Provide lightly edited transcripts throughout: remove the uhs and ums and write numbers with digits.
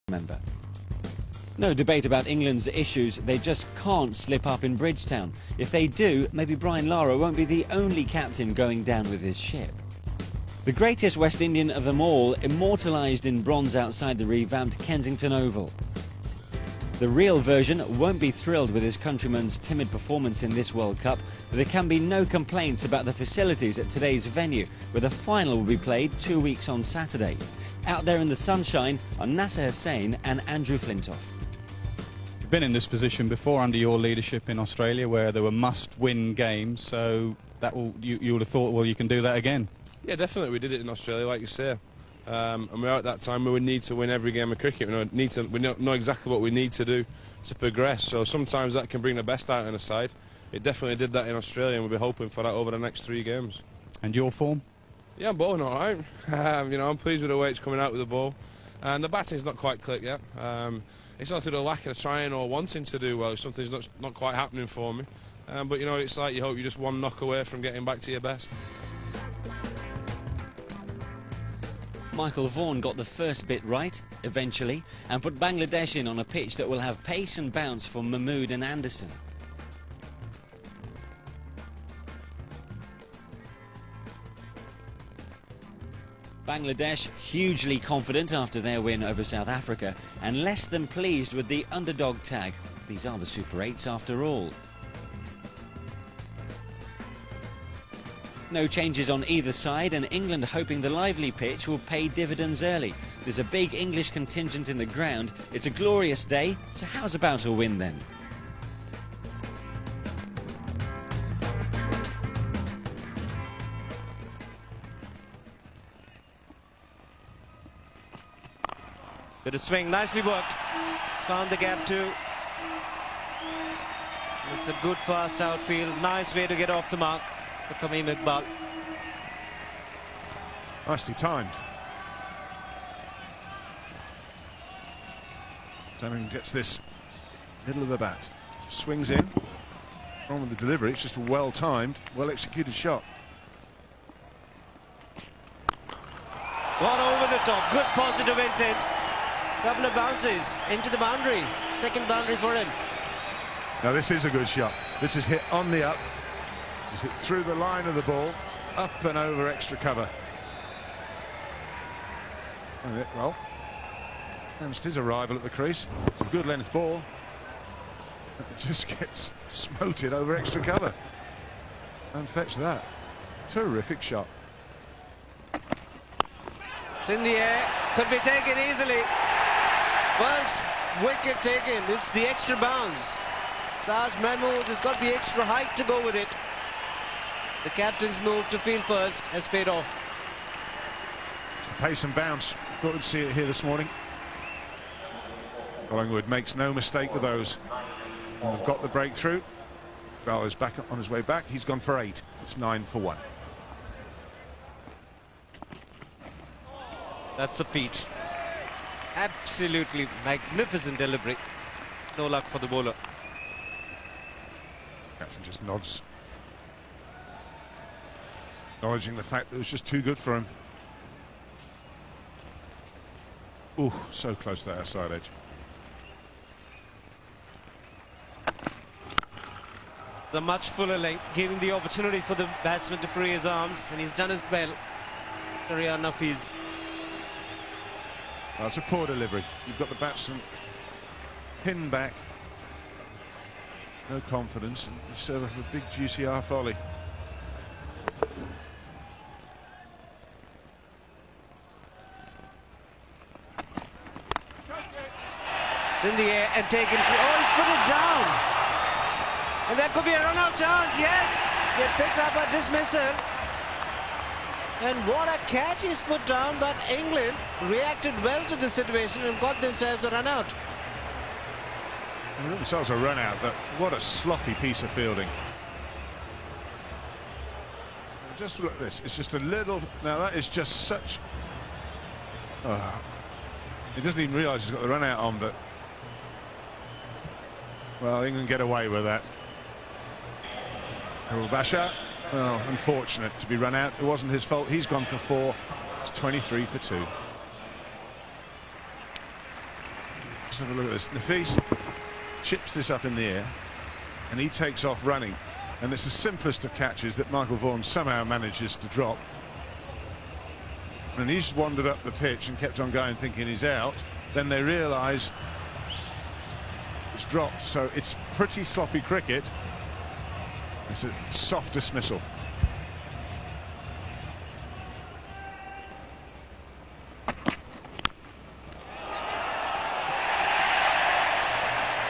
member. No debate about England's issues, they just can't slip up in Bridgetown. If they do, maybe Brian Lara won't be the only captain going down with his ship. The greatest West Indian of them all, immortalised in bronze outside the revamped Kensington Oval. The real version won't be thrilled with his countryman's timid performance in this World Cup, but there can be no complaints about the facilities at today's venue, where the final will be played 2 weeks on Saturday. Out there in the sunshine are Nasser Hussain and Andrew Flintoff. You've been in this position before under your leadership in Australia, where there were must-win games, so that you would have thought, well, you can do that again. Yeah, definitely. We did it in Australia, like you say. And we are at that time where we need to win every game of cricket. We know exactly what we need to do to progress. So sometimes that can bring the best out in a side. It definitely did that in Australia, and we'll be hoping for that over the next 3 games. And your form? Yeah, I'm bowling all right. I'm pleased with the way it's coming out with the ball. And the batting's not quite clicked yet. It's not through the lack of trying or wanting to do well. Something's not quite happening for me. But it's like you hope you're just one knock away from getting back to your best. Michael Vaughan got the first bit right, eventually, and put Bangladesh in on a pitch that will have pace and bounce for Mahmood and Anderson. Bangladesh hugely confident after their win over South Africa, and less than pleased with the underdog tag. These are the Super 8s after all. No changes on either side, and England hoping the lively pitch will pay dividends early. There's a big English contingent in the ground. It's a glorious day, so how's about a win then? Bit of swing, nicely worked. It's found the gap too. It's a good fast outfield, nice way to get off the mark for Tamim Iqbal. Nicely timed. Tamim gets this middle of the bat, swings in. Wrong with the delivery, it's just a well-timed, well-executed shot. Gone over the top, good positive intent. Couple of bounces into the boundary. Second boundary for him. Now this is a good shot. This is hit on the up. It's hit through the line of the ball, up and over extra cover. And well, announced his arrival at the crease. It's a good length ball. It just gets smoted over extra cover. And fetch that. Terrific shot. It's in the air, could be taken easily. First wicket taken, it's the extra bounce. Saj Mahmood has got the extra height to go with it. The captain's move to field first has paid off. It's the pace and bounce. Thought we'd see it here this morning. Collingwood makes no mistake with those. And they've got the breakthrough. Bell is back on his way back. He's gone for 8. It's 9 for 1. That's a peach. Absolutely magnificent delivery. No luck for the bowler. Captain just nods, acknowledging the fact that it was just too good for him. Ooh, so close to that outside edge. The much fuller length, giving the opportunity for the batsman to free his arms, and he's done his bell. Shahriar Nafiz. That's a poor delivery. You've got the batsman pinned back. No confidence, and you serve up a big juicy half volley. It's in the air and taken. Oh, he's put it down. And that could be a run-out chance, yes. They picked up a dismissal. And what a catch he's put down, but England reacted well to the situation and got themselves a run-out. They got themselves a run-out, but what a sloppy piece of fielding. Just look at this, it's just a little... Now that is just such... he doesn't even realise he's got the run-out on, but... Well, England get away with that. Harul Bashar, well, unfortunate to be run out. It wasn't his fault. He's gone for 4. It's 23 for 2. Let's have a look at this. Nafis chips this up in the air and he takes off running. And it's the simplest of catches that Michael Vaughan somehow manages to drop. And he's wandered up the pitch and kept on going thinking he's out. Then they realise it's dropped, so it's pretty sloppy cricket. It's a soft dismissal.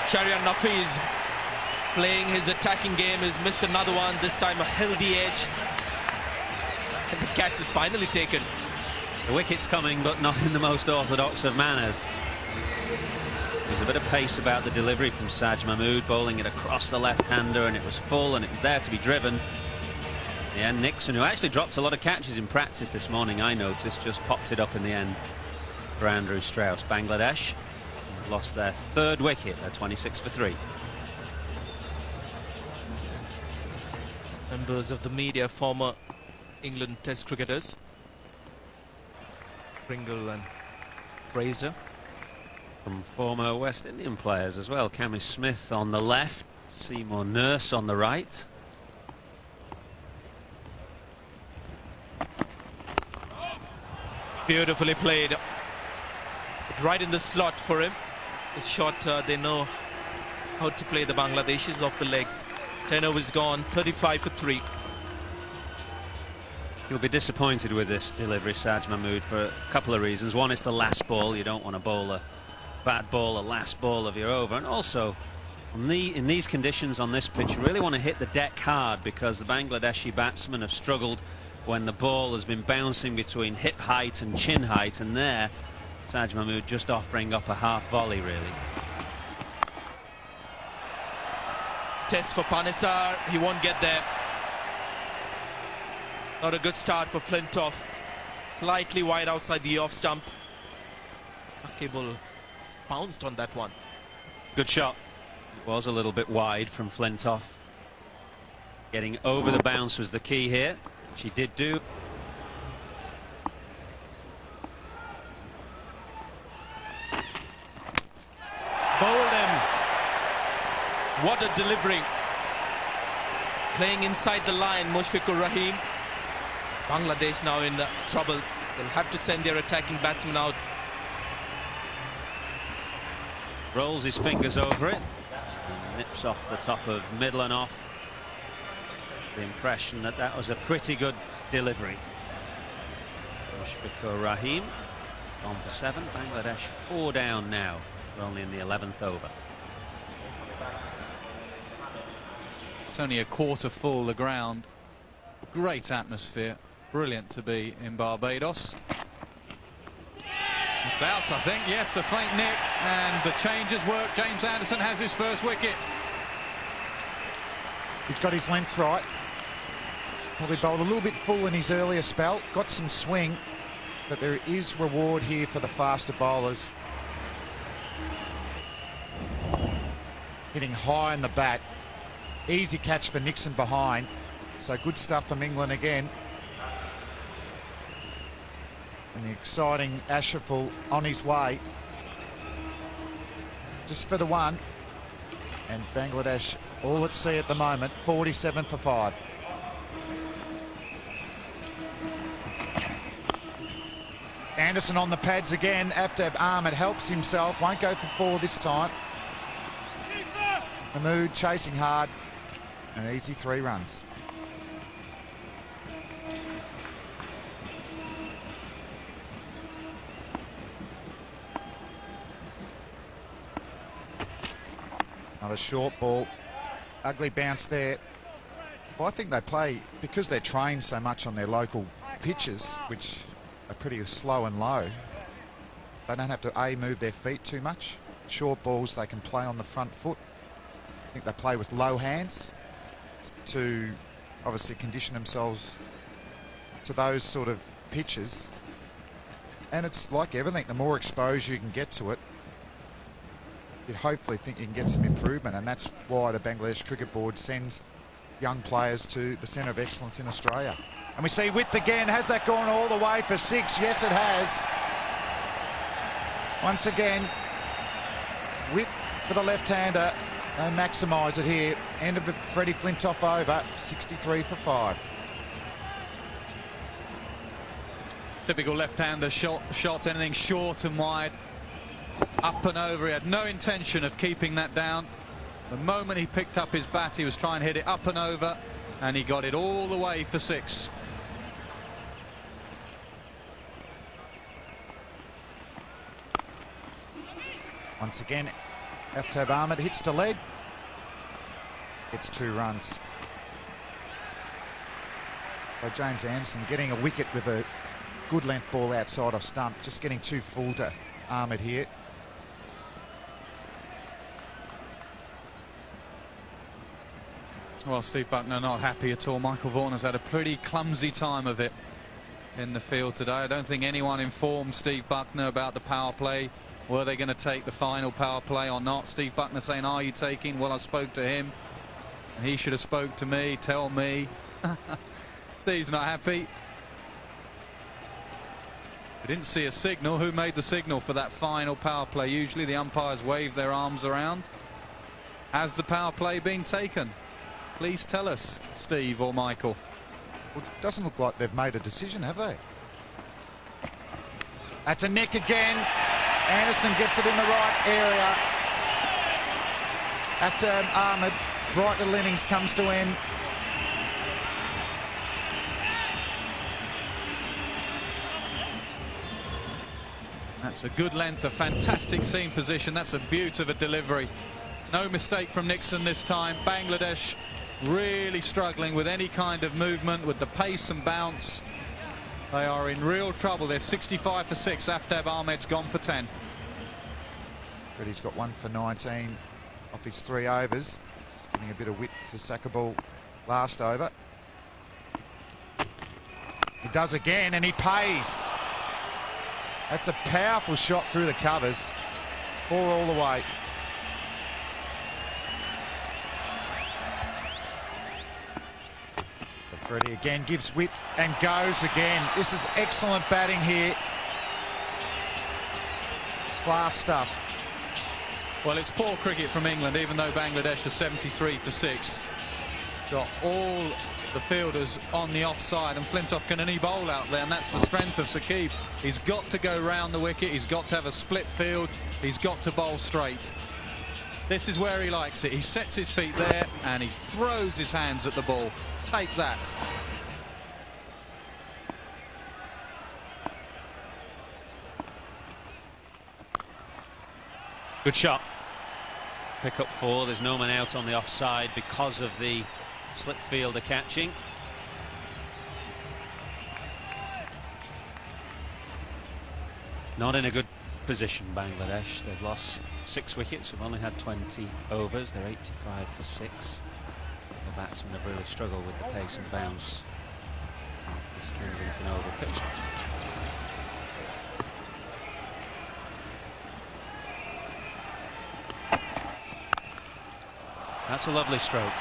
Shahriar Nafis playing his attacking game, has missed another one, this time a healthy edge. And the catch is finally taken. The wicket's coming, but not in the most orthodox of manners. There's a bit of pace about the delivery from Saj Mahmood, bowling it across the left-hander, and it was full and it was there to be driven. Yeah, Nixon, who actually dropped a lot of catches in practice this morning, I noticed, just popped it up in the end for Andrew Strauss. Bangladesh lost their third wicket. They're 26 for 3. Members of the media, former England Test cricketers, Pringle and Fraser. From former West Indian players as well. Cammy Smith on the left, Seymour Nurse on the right. Beautifully played. Right in the slot for him. His shot, they know how to play the Bangladeshis off the legs. 10 overs gone, 35 for 3. He'll be disappointed with this delivery, Saj Mahmood, for a couple of reasons. One, it's the last ball. You don't want to bowl a bad ball, a last ball of your over. And also, in these conditions on this pitch, you really want to hit the deck hard, because the Bangladeshi batsmen have struggled when the ball has been bouncing between hip height and chin height. And there, Saj Mahmood just offering up a half volley, really. Test for Panesar, he won't get there. Not a good start for Flintoff. Slightly wide outside the off stump. Akibul bounced on that one. Good shot. It was a little bit wide from Flintoff. Getting over the bounce was the key here, which he did do. Bowled him. What a delivery. Playing inside the line, Mushfiqur Rahim. Bangladesh now in trouble. They'll have to send their attacking batsman out. Rolls his fingers over it. And nips off the top of middle and off. The impression that that was a pretty good delivery. Mushfiqur Rahim on for 7. Bangladesh 4 down now. We're only in the 11th over. It's only a quarter full, the ground. Great atmosphere. Brilliant to be in Barbados. It's out, I think. Yes, a faint nick, and the changes work. James Anderson has his first wicket. He's got his length right. Probably bowled a little bit full in his earlier spell. Got some swing, but there is reward here for the faster bowlers. Hitting high in the bat. Easy catch for Nixon behind. So good stuff from England again. And the exciting Ashraful on his way. Just for the one. And Bangladesh all at sea at the moment, 47 for 5. Anderson on the pads again. Aftab Ahmed helps himself, won't go for 4 this time. Mahmood chasing hard. An easy 3 runs. Another short ball. Ugly bounce there. Well, I think they play, because they're trained so much on their local pitches, which are pretty slow and low, they don't have to move their feet too much. Short balls they can play on the front foot. I think they play with low hands to obviously condition themselves to those sort of pitches. And it's like everything, the more exposure you can get to it, you hopefully think you can get some improvement, and that's why the Bangladesh Cricket Board sends young players to the Centre of Excellence in Australia. And we see width again. Has that gone all the way for 6? Yes, it has. Once again, width for the left-hander. They maximise it here. End of Freddie Flintoff over, 63 for 5. Typical left-hander shot, anything short and wide. Up and over. He had no intention of keeping that down. The moment he picked up his bat, he was trying to hit it up and over, and he got it all the way for 6. Once again, Aftab Ahmed hits the leg. It's 2 runs. So James Anderson getting a wicket with a good length ball outside of stump, just getting too full to Ahmed here. Well, Steve Bucknor not happy at all. Michael Vaughan has had a pretty clumsy time of it in the field today. I don't think anyone informed Steve Bucknor about the power play. Were they going to take the final power play or not? Steve Bucknor saying, are you taking? Well, I spoke to him, and he should have spoke to me, tell me. Steve's not happy. We didn't see a signal. Who made the signal for that final power play? Usually the umpires wave their arms around. Has the power play been taken? Please tell us, Steve or Michael. Well, it doesn't look like they've made a decision, have they? That's a nick again. Anderson gets it in the right area. After Ahmed, bright little innings comes to end. That's a good length, a fantastic seam position. That's a beaut of a delivery. No mistake from Nixon this time. Bangladesh really struggling with any kind of movement, with the pace and bounce. They are in real trouble. They're 65 for 6. Aftab Ahmed's gone for 10. Freddie's got 1 for 19 off his 3 overs. Just giving a bit of width to Sakabul last over. He does again and he pays. That's a powerful shot through the covers. 4 all the way. Freddie again gives width and goes again. This is excellent batting here. Class stuff. Well, it's poor cricket from England, even though Bangladesh are 73 for 6. Got all the fielders on the offside, and Flintoff can only bowl out there, and that's the strength of Saqib. He's got to go round the wicket. He's got to have a split field. He's got to bowl straight. This is where he likes it. He sets his feet there and he throws his hands at the ball. Take that. Good shot. Pick up 4. There's no man out on the offside because of the slip fielder catching. Not in a good position, Bangladesh. They've lost 6 wickets. We've only had 20 overs. They're 85 for 6. The batsmen have really struggled with the pace and bounce of this Kensington Oval pitch. That's a lovely stroke.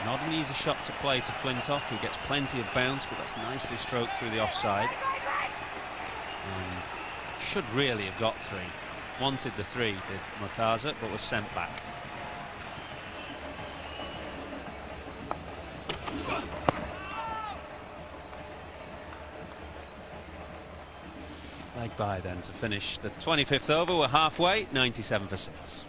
Not an easy shot to play to Flintoff, who gets plenty of bounce, but that's nicely stroked through the offside. And should really have got 3. Wanted the 3, did Mortaza, but was sent back. Leg by then to finish the 25th over. We're halfway, 97 for 6.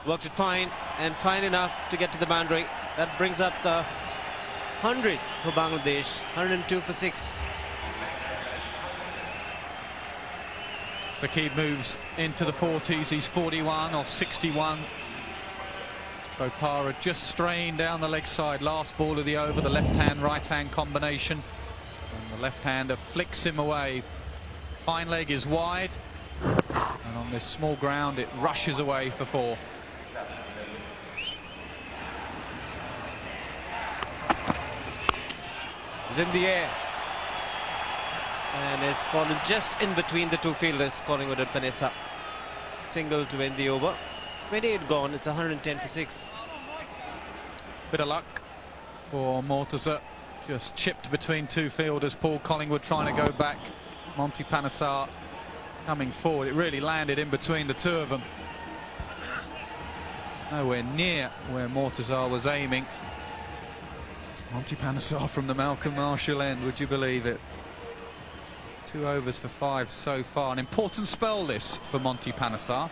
Worked it fine and fine enough to get to the boundary. That brings up the 100 for Bangladesh. 102 for 6. Saqib moves into the 40s. He's 41 off 61. Bopara just straying down the leg side. Last ball of the over, the left-hand, right-hand combination. And the left-hander flicks him away. Fine leg is wide. And on this small ground, it rushes away for 4. It's in the air. And it's fallen just in between the 2 fielders. Collingwood and Vanessa. single to end the over. 28 gone, it's 110 for 6. Bit of luck for Mortaza. Just chipped between two fielders. Paul Collingwood trying to go back. Monty Panesar coming forward. It really landed in between the two of them. Nowhere near where Mortaza was aiming. Monty Panesar from the Malcolm Marshall end, would you believe it? 2 overs for 5 so far. An important spell this for Monty Panesar.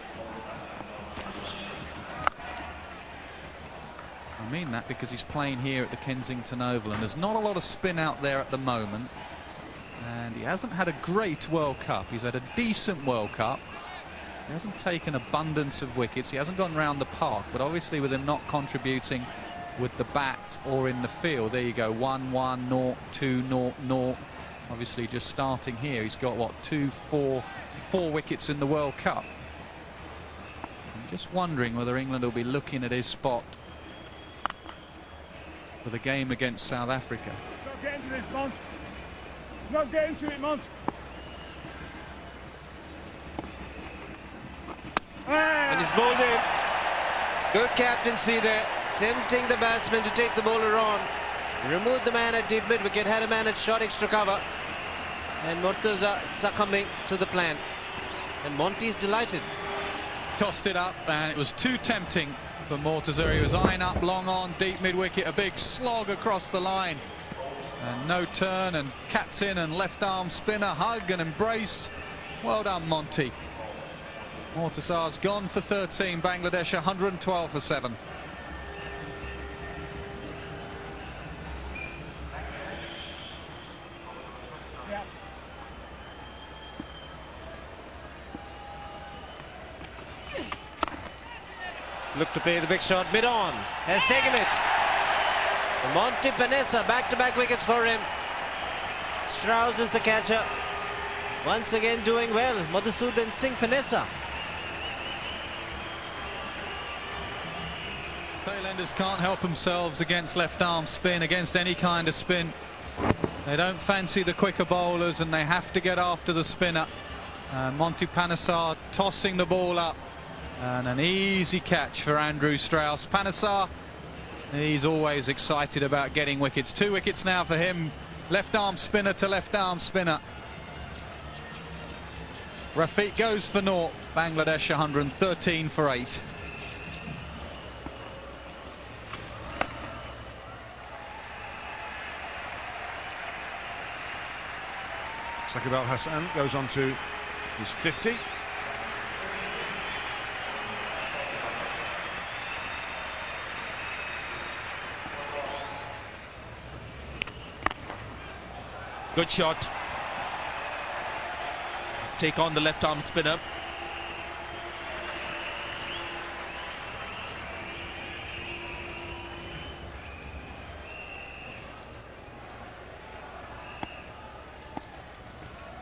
I mean that because he's playing here at the Kensington Oval and there's not a lot of spin out there at the moment, and he hasn't had a great World Cup. He's had a decent World Cup. He hasn't taken abundance of wickets. He hasn't gone round the park, but obviously with him not contributing with the bat or in the field, there you go, 1-1, 0-2, 0-0. Obviously just starting here, he's got what, 4 wickets in the World Cup. I'm just wondering whether England will be looking at his spot for the game against South Africa. Not getting to this, Mont. Not getting to it, Mont. And he's bowled in. Good captaincy there, tempting the batsman to take the bowler on. Removed the man at deep mid-wicket, had a man at short extra cover. And Mortaza succumbing to the plan. And Monty's delighted. Tossed it up and it was too tempting for Mortaza. He was eyeing up long on, deep mid-wicket, a big slog across the line. And no turn, and captain and left arm spinner, hug and embrace. Well done, Monty. Mortazar's gone for 13, Bangladesh 112 for 7. Look to play the big shot mid-on. Has taken it. Monty Panesar, back-to-back wickets for him. Strauss is the catcher. Once again doing well. Madhusudan Singh Panesar. Tailenders can't help themselves against left-arm spin, against any kind of spin. They don't fancy the quicker bowlers and they have to get after the spinner. Monty Panesar tossing the ball up. And an easy catch for Andrew Strauss. Panesar, he's always excited about getting wickets. 2 wickets now for him. Left arm spinner to left arm spinner. Rafiq goes for 0. Bangladesh 113 for 8. Shakib Al Hasan goes on to his 50. Good shot. Let's take on the left arm spinner.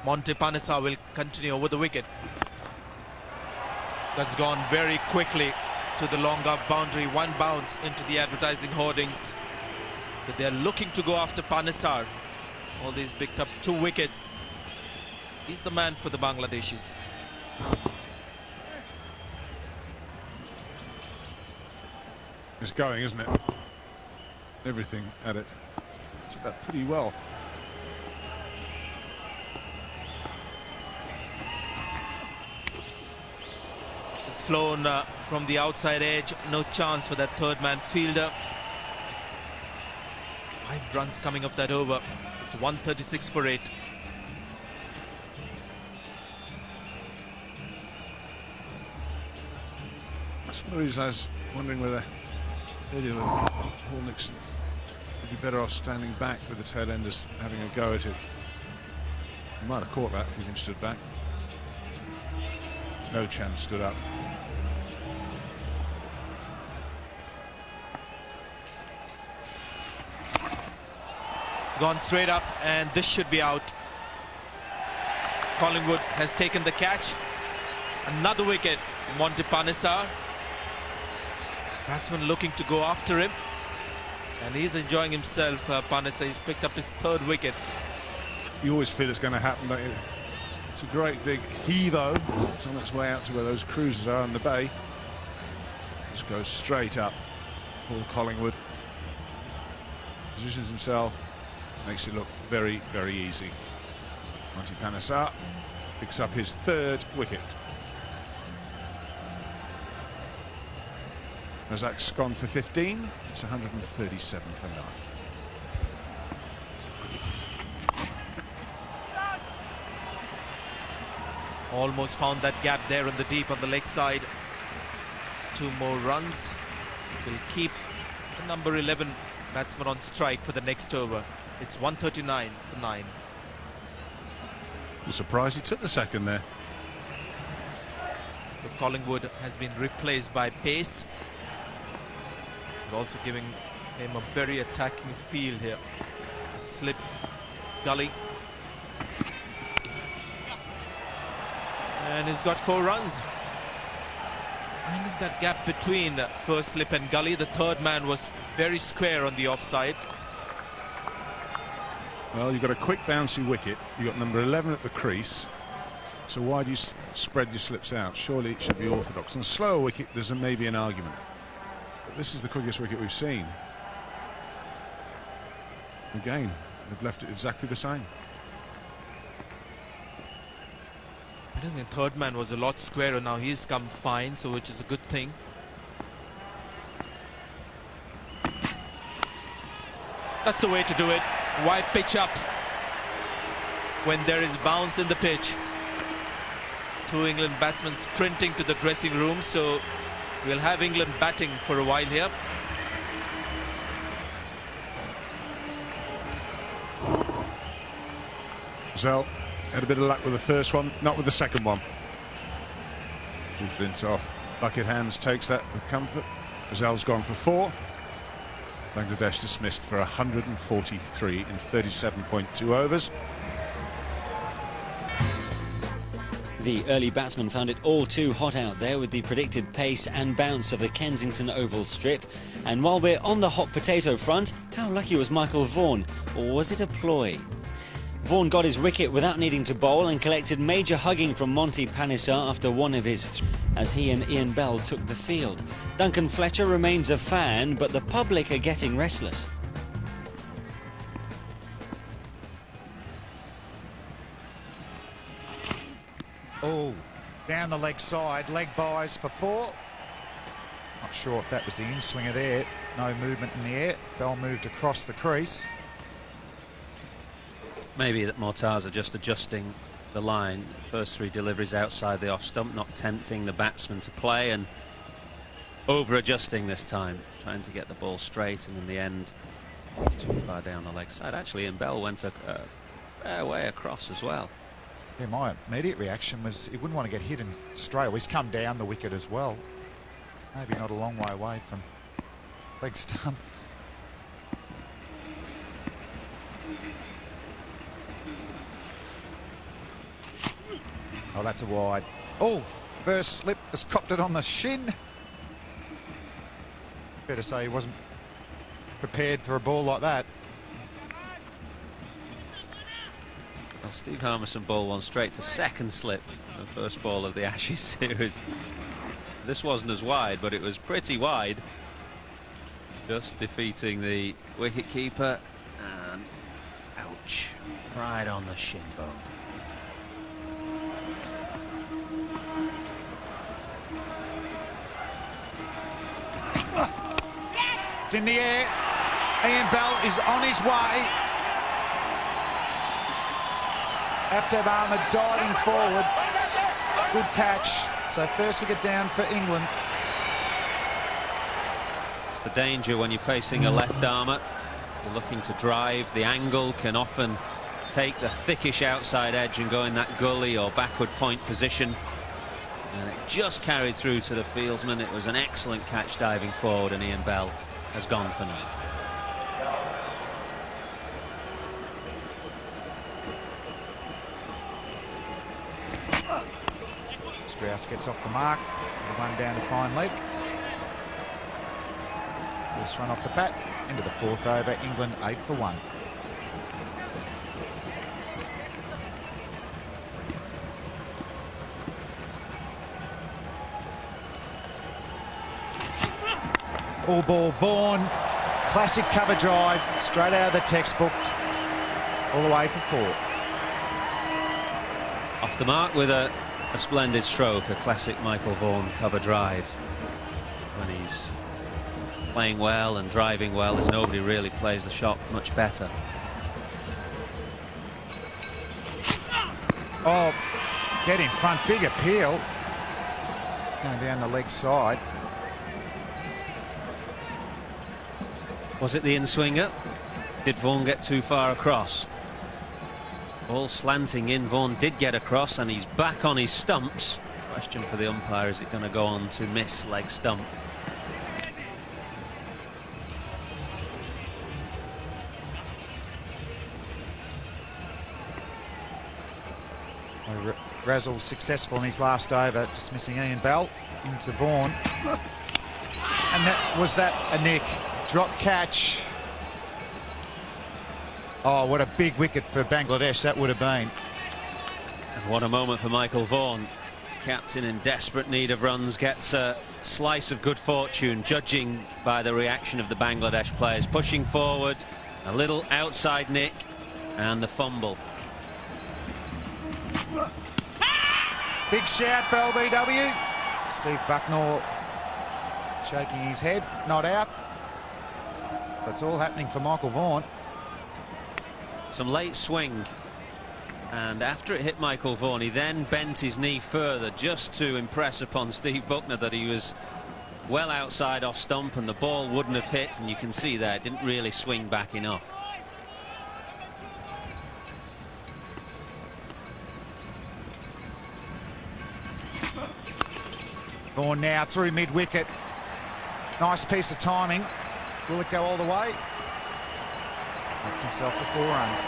Monty Panesar will continue over the wicket. That's gone very quickly to the long off boundary. 1 bounce into the advertising hoardings. But they're looking to go after Panesar. All these picked up 2 wickets. He's the man for the Bangladeshis. It's going, isn't it? Everything at it. It's pretty well. It's flown from the outside edge. No chance for that third man fielder. 5 runs coming off that over. It's 136 for 8. That's one of the reasons I was wondering whether earlier Paul Nixon would be better off standing back with the tail enders having a go at it. He might have caught that if he'd been stood back. No chance, stood up. Gone straight up, and this should be out. Collingwood has taken the catch. Another wicket, Monty Panesar. Batsman looking to go after him, and he's enjoying himself. Panesar, he's picked up his 3rd wicket. You always feel it's going to happen, don't you? It's a great big heave-o. It's on its way out to where those cruisers are in the bay. Just goes straight up. Paul Collingwood positions himself, makes it look very, very easy. Monty Panesar picks up his 3rd wicket. Razak's gone for 15. It's 137 for 9. Almost found that gap there on the deep on the leg side. 2 more runs will keep the number 11 batsman on strike for the next over. It's 139 for 9. I'm surprised he took the second there. So Collingwood has been replaced by Pace. He's also giving him a very attacking field here. A slip, gully. And he's got 4 runs. Finding that gap between first slip and gully. The 3rd man was very square on the offside. Well, you've got a quick bouncy wicket. You've got number 11 at the crease. So why do you spread your slips out? Surely it should be orthodox. On a slower wicket, there's maybe an argument. But this is the quickest wicket we've seen. Again, they've left it exactly the same. I think the 3rd man was a lot squarer. Now he's come fine, so which is a good thing. That's the way to do it. Why pitch up when there is bounce in the pitch? 2 England batsmen sprinting to the dressing room, so we'll have England batting for a while here. Zell had a bit of luck with the first one, not with the second one. Drew Flintoff, bucket hands, takes that with comfort. Zell's gone for 4. Bangladesh dismissed for 143 in 37.2 overs. The early batsman found it all too hot out there with the predicted pace and bounce of the Kensington Oval strip. And while we're on the hot potato front, how lucky was Michael Vaughan? Or was it a ploy? Vaughan got his wicket without needing to bowl and collected major hugging from Monty Panesar after one of his as he and Ian Bell took the field. Duncan Fletcher remains a fan, but the public are getting restless. Oh, down the leg side, leg buys for 4. Not sure if that was the in-swinger there. No movement in the air. Bell moved across the crease. Maybe that Mortaza just adjusting the line. First 3 deliveries outside the off stump, not tempting the batsman to play, and over-adjusting this time, trying to get the ball straight, and in the end, it's too far down the leg side. Actually, Ian Bell went a fair way across as well. Yeah, my immediate reaction was he wouldn't want to get hit in straight. He's come down the wicket as well. Maybe not a long way away from leg stump. Oh, that's a wide. Oh, first slip has copped it on the shin. Better say he wasn't prepared for a ball like that. Well, Steve Harmison ball one straight to second slip in the first ball of the Ashes series. This wasn't as wide, but it was pretty wide. Just defeating the wicketkeeper, and ouch, right on the shin bone. It's in the air. Ian Bell is on his way. Aftab Ahmed diving forward. Good catch. So first wicket down for England. It's the danger when you're facing a left armour. You're looking to drive. The angle can often take the thickish outside edge and go in that gully or backward point position. And it just carried through to the fieldsman. It was an excellent catch diving forward, and Ian Bell has gone for 9. Strauss gets off the mark. The one down to fine leg. First run off the bat. Into the 4th over. England 8 for 1. All ball, Vaughan. Classic cover drive, straight out of the textbook. All the way for 4. Off the mark with a splendid stroke, a classic Michael Vaughan cover drive. When he's playing well and driving well, as nobody really plays the shot much better. Oh, get in front, big appeal. Going down the leg side. Was it the in-swinger? Did Vaughan get too far across? Ball slanting in, Vaughan did get across and he's back on his stumps. Question for the umpire, is it going to go on to miss leg stump? Razzle successful in his last over, dismissing Ian Bell into Vaughan. And that a nick. Drop catch. Oh, what a big wicket for Bangladesh that would have been. And what a moment for Michael Vaughan. Captain in desperate need of runs gets a slice of good fortune, judging by the reaction of the Bangladesh players. Pushing forward, a little outside nick, and the fumble. Big shout for LBW. Steve Bucknell shaking his head, not out. That's all happening for Michael Vaughan. Some late swing, and after it hit Michael Vaughan, he then bent his knee further just to impress upon Steve Bucknell that he was well outside off stump and the ball wouldn't have hit, and you can see there it didn't really swing back enough. Vaughan now through mid-wicket. Nice piece of timing. Will it go all the way? Makes himself the 4 runs.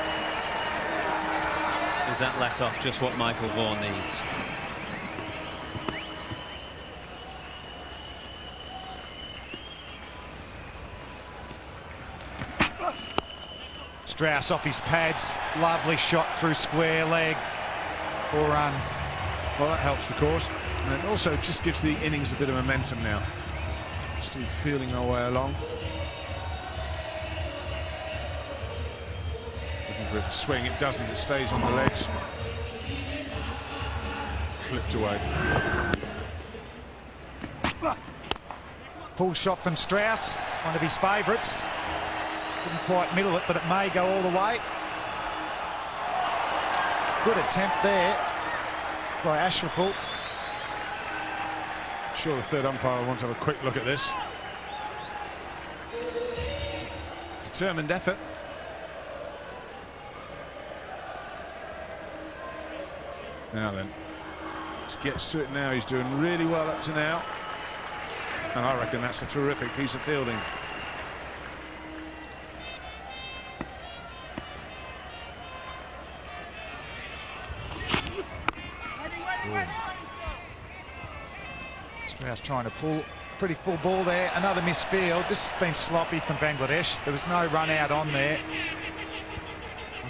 Is that let off just what Michael Vaughan needs? Strauss off his pads. Lovely shot through square leg. 4 runs. Well, that helps the cause. And it also just gives the innings a bit of momentum now. Still feeling our way along. Looking for it to swing. It doesn't. It stays on the legs. Flipped away. Pull shot from Strauss, one of his favourites. Couldn't quite middle it, but it may go all the way. Good attempt there by Ashraful. I'm sure the third umpire will want to have a quick look at this. Determined effort. Now then, just gets to it now. He's doing really well up to now. And I reckon that's a terrific piece of fielding. Strauss trying to pull a pretty full ball there. Another misfield. This has been sloppy from Bangladesh. There was no run out on there.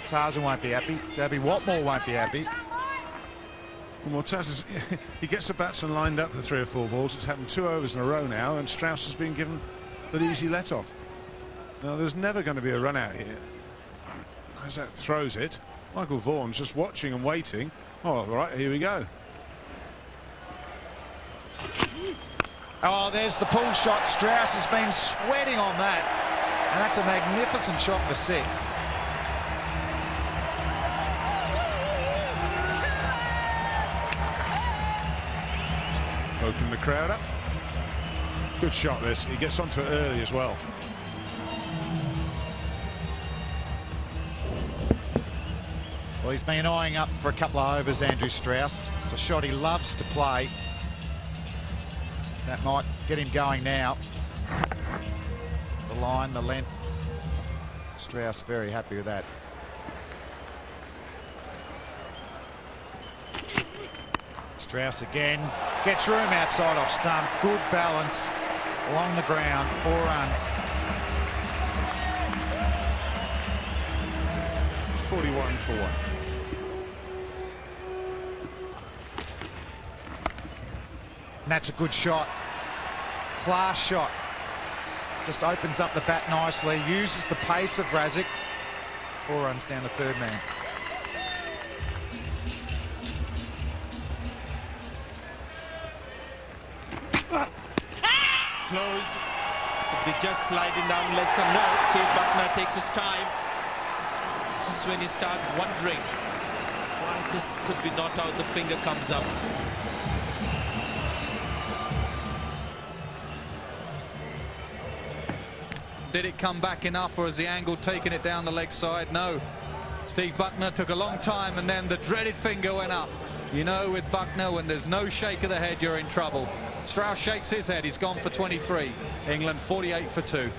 Tarzan won't be happy. Dabby Watmore won't be happy. Well, he gets the batsman lined up for 3 or 4 balls. It's happened 2 overs in a row now, and Strauss has been given that easy let-off. Now, there's never going to be a run out here. As that throws it, Michael Vaughan's just watching and waiting. Oh, all right, here we go. Oh, there's the pull shot. Strauss has been sweating on that, and that's a magnificent shot for 6. Open the crowd up. Good shot this. He gets onto it early as well. Well, he's been eyeing up for a couple of overs, Andrew Strauss. It's a shot he loves to play. That might get him going now. The line, the length. Strauss very happy with that. Strauss again. Gets room outside off stump. Good balance along the ground. 4 runs. 41 for 1. And that's a good shot. Class shot. Just opens up the bat nicely, uses the pace of Razic. 4 runs down the third man. Close. They're just sliding down left and no. Steve Buckner takes his time. Just when you start wondering why this could be not out, the finger comes up. Did it come back enough, or has the angle taken it down the leg side? No. Steve Buckner took a long time, and then the dreaded finger went up. You know, with Buckner, when there's no shake of the head, you're in trouble. Strauss shakes his head. He's gone for 23. England 48 for 2.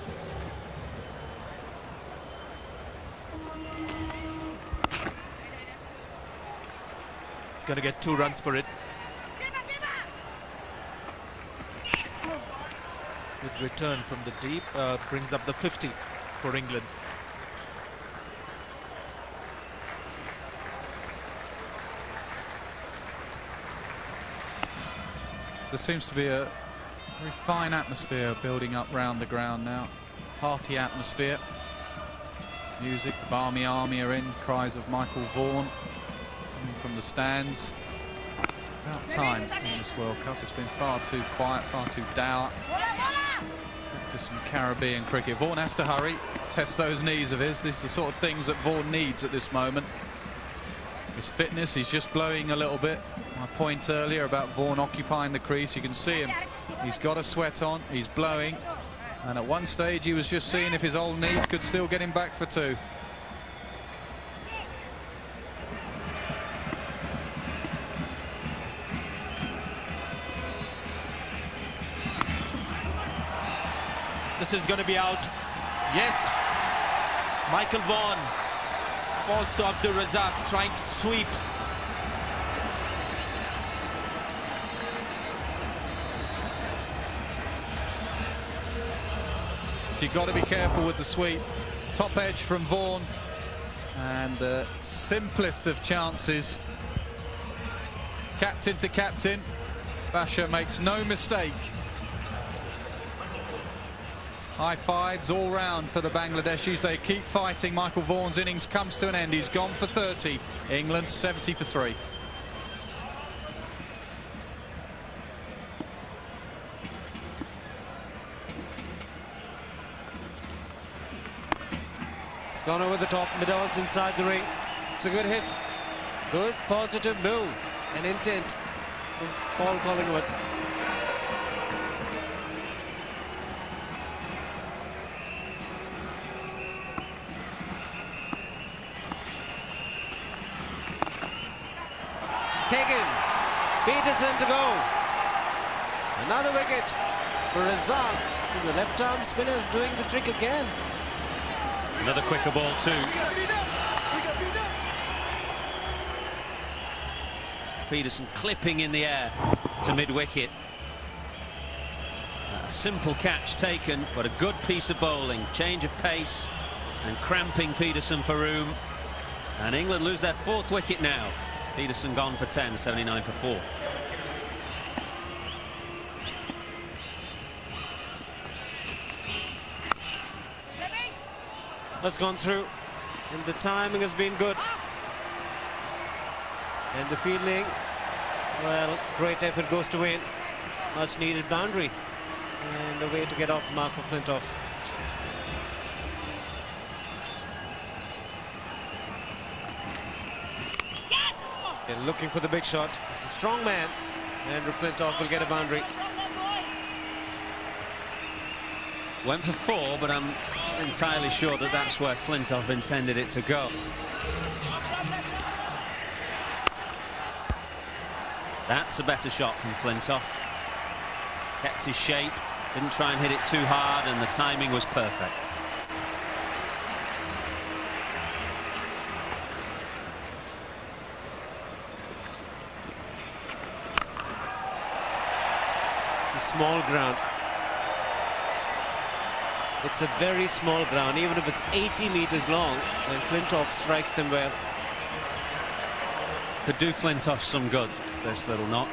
It's going to get 2 runs for it. Good return from the deep, brings up the 50 for England. There seems to be a very fine atmosphere building up round the ground now. Hearty atmosphere. Music, the Barmy Army are in. Cries of Michael Vaughan from the stands. About time in this World Cup. It's been far too quiet, far too dour. For some Caribbean cricket. Vaughan has to hurry, test those knees of his. These are the sort of things that Vaughan needs at this moment. His fitness, he's just blowing a little bit. My point earlier about Vaughan occupying the crease, you can see him. He's got a sweat on, he's blowing. And at one stage he was just seeing if his old knees could still get him back for 2. This is going to be out. Yes. Michael Vaughan. Also Abdur Razak trying to sweep. You've got to be careful with the sweep. Top edge from Vaughan. And the simplest of chances. Captain to captain. Basher makes no mistake. High fives all round for the Bangladeshis. They keep fighting. Michael Vaughan's innings comes to an end. He's gone for 30. England 70 for 3. It's gone over the top, mid-ons inside the ring. It's a good hit. Good positive move and intent from Paul Collingwood. Taken. Peterson to go. Another wicket for Razak. So the left-arm spinner is doing the trick again. Another quicker ball too. Peterson clipping in the air to mid-wicket. A simple catch taken, but a good piece of bowling. Change of pace and cramping Peterson for room. And England lose their 4th wicket now. Peterson gone for 10, 79 for 4. That's gone through, and the timing has been good. And the fielding, well, great effort goes to win. Much needed boundary, and a way to get off the mark for Flintoff. And looking for the big shot. It's a strong man. Andrew Flintoff will get a boundary. Went for 4, but I'm not entirely sure that that's where Flintoff intended it to go. That's a better shot from Flintoff. Kept his shape, didn't try and hit it too hard, and the timing was perfect. Small ground. It's a very small ground, even if it's 80 meters long, and Flintoff strikes them well. Could do Flintoff some good, this little knock.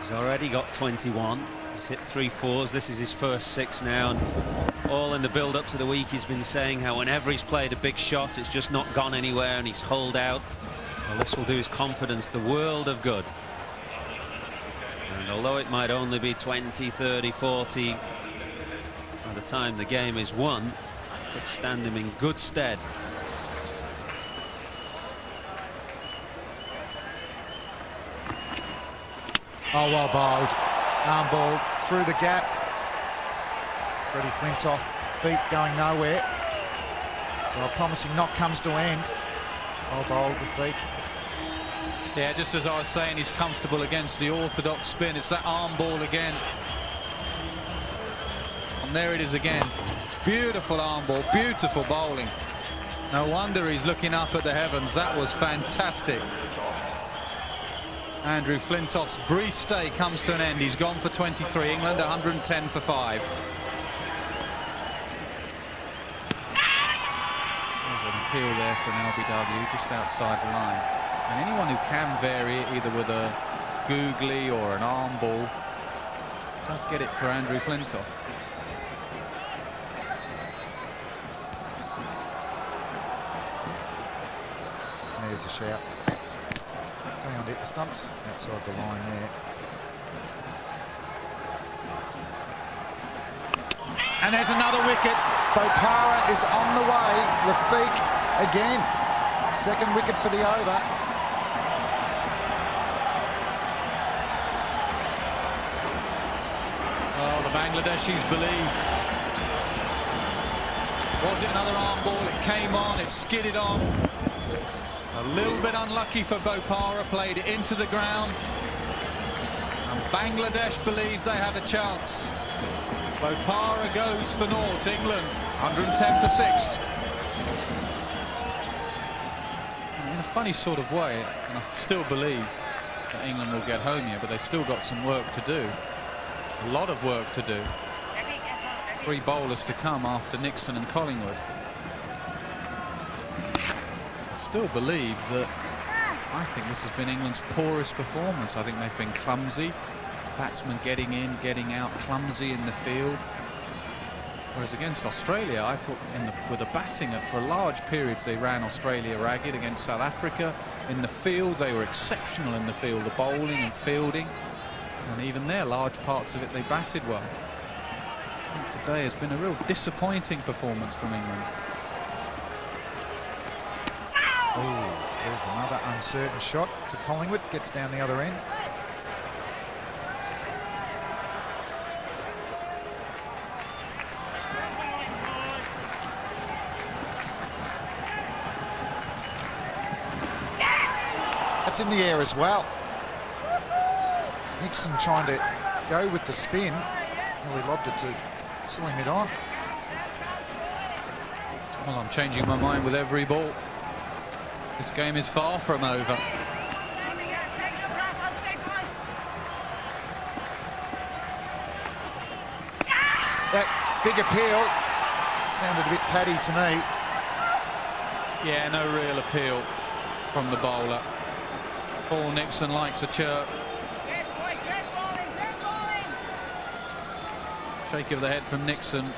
He's already got 21. He's hit 3 fours. This is his first 6 now, and all in the build-up to the week he's been saying how whenever he's played a big shot it's just not gone anywhere and he's holed out. Well, this will do his confidence the world of good. And although it might only be 20, 30, 40 by the time the game is won, it stand him in good stead. Oh, well bowled. Arm ball through the gap. Freddie Flintoff, feet going nowhere. So a promising knock comes to end. Well bowled with feet. Yeah, just as I was saying, he's comfortable against the orthodox spin. It's that arm ball again. And there it is again. Beautiful arm ball, beautiful bowling. No wonder he's looking up at the heavens. That was fantastic. Andrew Flintoff's brief stay comes to an end. He's gone for 23. England 110 for 5. There's an appeal there for an LBW just outside the line. And anyone who can vary it either with a googly or an arm ball does get it for Andrew Flintoff. There's a shout. Going on to hit the stumps outside the line there. And there's another wicket. Bopara is on the way. Rafiq again. Second wicket for the over. Oh, the Bangladeshis believe. Was it another arm ball? It came on, it skidded on. A little bit unlucky for Bopara, played it into the ground. And Bangladesh believe they have a chance. Bopara goes for naught. England 110 for 6. In a funny sort of way, and I still believe that England will get home here, but they've still got some work to do. A lot of work to do. 3 bowlers to come after Nixon and Collingwood. Still believe that I think this has been England's poorest performance. I think they've been clumsy. Batsmen getting in, getting out, clumsy in the field. Whereas against Australia, I thought with the batting, for large periods they ran Australia ragged. Against South Africa, in the field they were exceptional in the field, the bowling and fielding. And even there, large parts of it they batted well. I think today has been a real disappointing performance from England. Oh, there's another uncertain shot to Collingwood. Gets down the other end. That's in the air as well. Nixon trying to go with the spin. Well, he lobbed it to sling it on. Well, I'm changing my mind with every ball. This game is far from over. That big appeal sounded a bit paddy to me. Yeah, no real appeal from the bowler. Paul Nixon likes a chirp. Shake of the head from Nixon,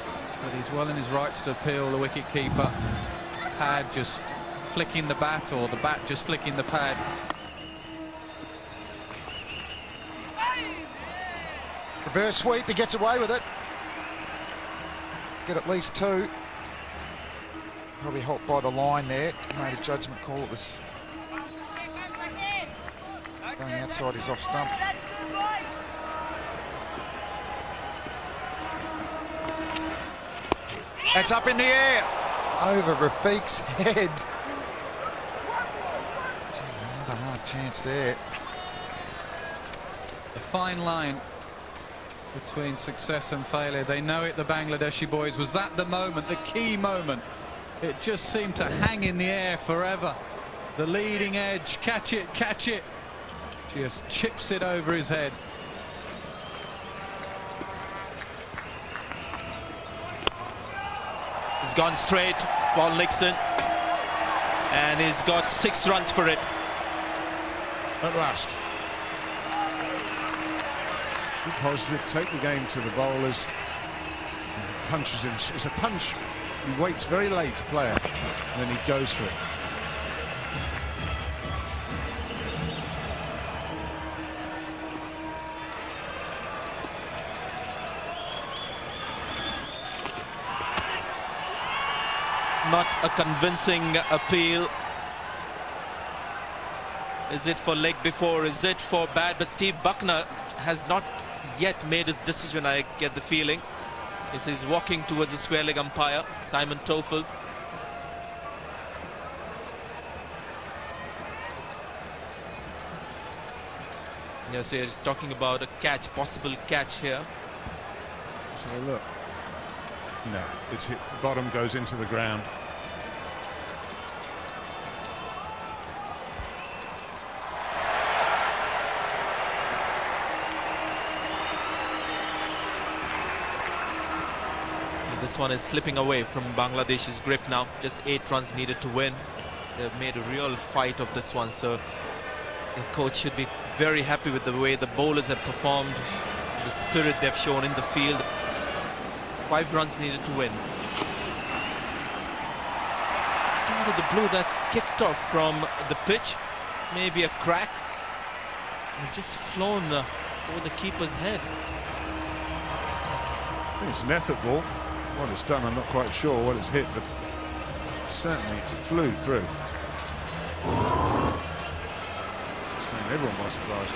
but he's well in his rights to appeal the wicket-keeper. Pad just flicking the bat, or the bat just flicking the pad. Reverse sweep, he gets away with it. Get at least 2. Probably helped by the line there. Made a judgment call. It was going outside his off stump. That's up in the air. Over Rafiq's head. Jeez, another hard chance there. The fine line between success and failure. They know it, the Bangladeshi boys. Was that the moment, the key moment? It just seemed to hang in the air forever. The leading edge, catch it, catch it. Just chips it over his head. He's gone straight, Paul Nixon, and he's got 6 runs for it. At last. Be positive, take the game to the bowlers. Punches him. It's a punch. He waits very late to play it, and then he goes for it. Not a convincing appeal. Is it for leg before? Is it for bad? But Steve Buckner has not yet made his decision, I get the feeling. He's walking towards the square leg umpire, Simon Toffel. Yes, he's talking about a catch, possible catch here. So look. No, it's hit. The bottom goes into the ground. This one is slipping away from Bangladesh's grip now. Just 8 runs needed to win. They've made a real fight of this one, so the coach should be very happy with the way the bowlers have performed, the spirit they've shown in the field. 5 runs needed to win. So out of the blue, that kicked off from the pitch. Maybe a crack. It's just flown over the keeper's head. I think it's an effort ball. What it's done, I'm not quite sure what it's hit, but certainly it flew through. It's taken everyone by surprise.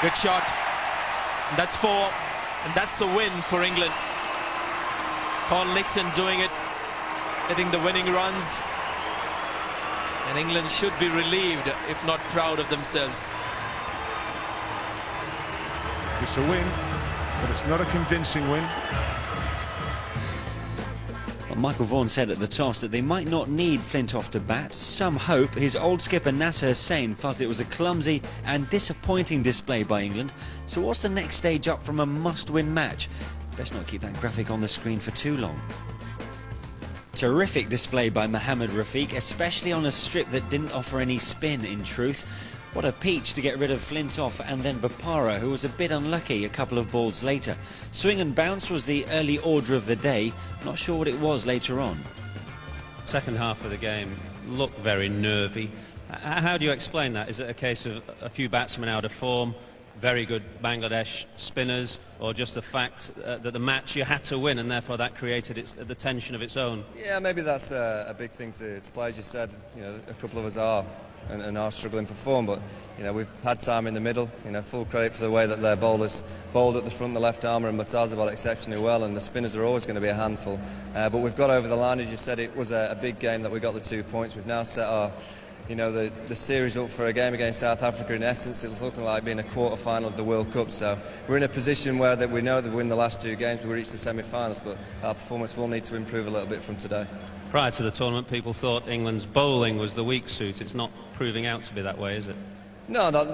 Good shot. And that's 4, and that's a win for England. Paul Nixon doing it, hitting the winning runs. And England should be relieved, if not proud of themselves. It's a win, but it's not a convincing win. Well, Michael Vaughan said at the toss that they might not need Flintoff to bat. Some hope. His old skipper Nasser Hussain felt it was a clumsy and disappointing display by England. So what's the next stage up from a must-win match? Best not keep that graphic on the screen for too long. Terrific display by Mohammad Rafiq, especially on a strip that didn't offer any spin in truth. What a peach to get rid of Flintoff and then Bopara, who was a bit unlucky a couple of balls later. Swing and bounce was the early order of the day. Not sure what it was later on. Second half of the game looked very nervy. How do you explain that? Is it a case of a few batsmen out of form, very good Bangladesh spinners, or just the fact that the match you had to win and therefore that created the tension of its own? Yeah, maybe that's a big thing to play. As you said, you know, a couple of us are and are struggling for form, but you know, we've had time in the middle. You know, full credit for the way that their bowlers bowled at the front, the left armour, and Murtaza bowled exceptionally well, and the spinners are always going to be a handful. But we've got over the line. As you said, it was a big game that we got the 2 points. We've now set our, you know, the series up for a game against South Africa. In essence, it's looking like being a quarter-final of the World Cup. So we're in a position where we know that we win the last 2 games, we reach the semi-finals, but our performance will need to improve a little bit from today. Prior to the tournament, people thought England's bowling was the weak suit. It's not proving out to be that way, is it? No, not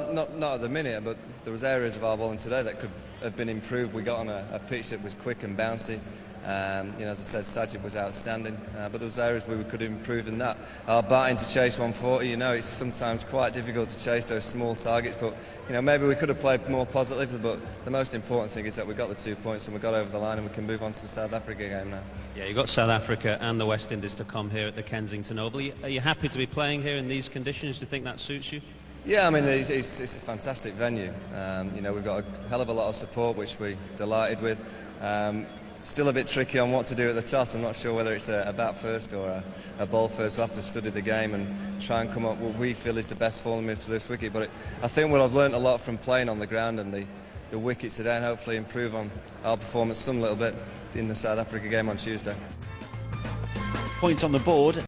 at the minute, but there was areas of our bowling today that could have been improved. We got on a pitch that was quick and bouncy. You know, as I said, Sajid was outstanding, but there was areas where we could improve in that. Our batting to chase 140, you know, it's sometimes quite difficult to chase those small targets, but you know, maybe we could have played more positively. But the most important thing is that we got the 2 points and we got over the line, and we can move on to the South Africa game now. Yeah, you've got South Africa and the West Indies to come here at the Kensington Oval. Are you happy to be playing here in these conditions? Do you think that suits you? Yeah, I mean, it's a fantastic venue. You know, we've got a hell of a lot of support, which we're delighted with. Still a bit tricky on what to do at the toss. I'm not sure whether it's a bat first or a ball first. We'll have to study the game and try and come up with what we feel is the best format for this wicket. But I think what I've learnt a lot from playing on the ground and the wicket today, and hopefully improve on our performance some little bit in the South Africa game on Tuesday. Points on the board.